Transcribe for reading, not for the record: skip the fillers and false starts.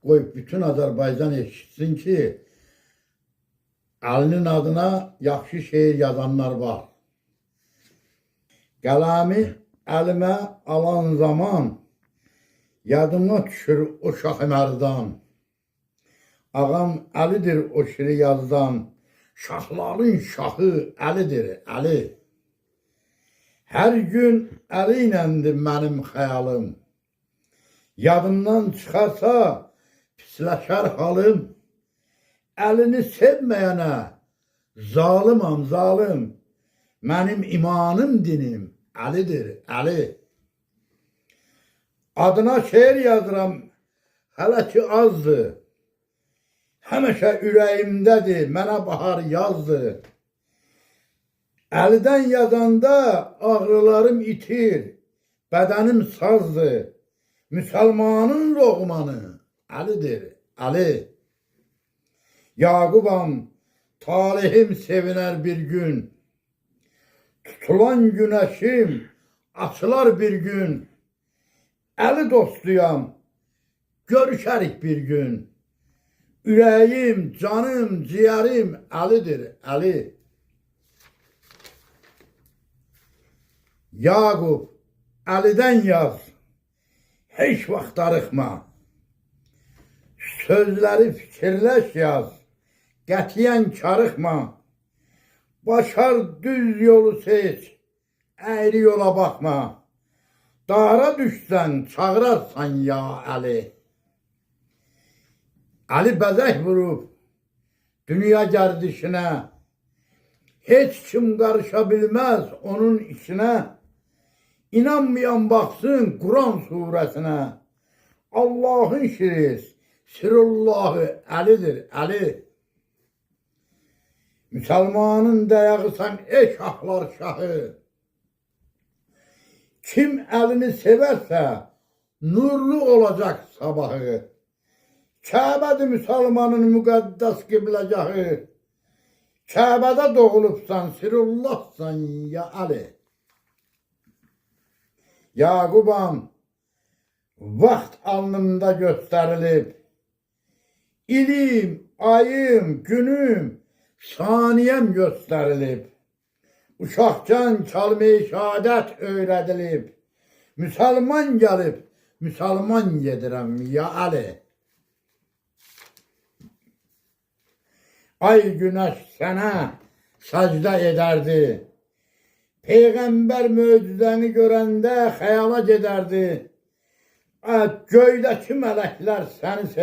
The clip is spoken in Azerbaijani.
qoy bütün Azərbaycan eşitsin ki, Əlinin adına yaxşı şeir yazanlar var. Qələmi əlimə alan zaman yadıma düşür o Şah-ı Mərdan. Ağam Əlidir o şiri yazdan, şahların şahı Əlidir, Əli. Hər gün Əli iləndir mənim xəyalım. Yadımdan çıxarsa pisləşər halım. Əlini sevməyənə zalimam, zalim. Mənim imanım, dinim Əlidir, Əli. Adına şeir yazıram, hələ ki azdır. Həmişə ürəyimdədir, mənə bahar yazdır. Əlidən yazanda ağrılarım itir, bədənim sazdır. Müsəlmanın loğmanı Əlidir, Əli. Yaqubam, talihim sevinər bir gün. Tutulan günəşim açılar bir gün. Əli dostuyam, görüşərik bir gün. Ürəyim, canım, ciyərim Əlidir, Əli. Yaqub, Əlidən yaz, heç vaxt darıxma. Sözləri fikirləş yaz, qətiyyən karıxma. Başar düz yolu seç, əyri yola baxma. Dara düşsən, çağırarsan ya Əli. Əli bəzək vurub dünya gərdişinə. Heç kim qarışa bilməz onun işinə. İnanmayan baxsın Quran surəsinə. Allahın şiri, Sirullahı Əlidir, Əli. Müsəlmanın dayağısan ey şahlar şahı. Kim əlini sevərsə nurlu olacaq sabahı. Kəbədir müsəlmanın müqəddəs qibləgahı. Kəbədə doğulubsan, Sirullahsan ya Əli. Yaqubam, vaxt alnımda göstərilib. İlim, ayım, günüm, saniyəm göstərilib. Uşaqcan kəlmə-i şəhadət öyrədilib. Müsəlman gəlib, müsəlman gedirəm ya Əli. Ay günəş sənə səcdə edərdi. Peyğəmbər möcüzəni görəndə xəyala gedərdi. Göydəki mələklər səni sevirdi.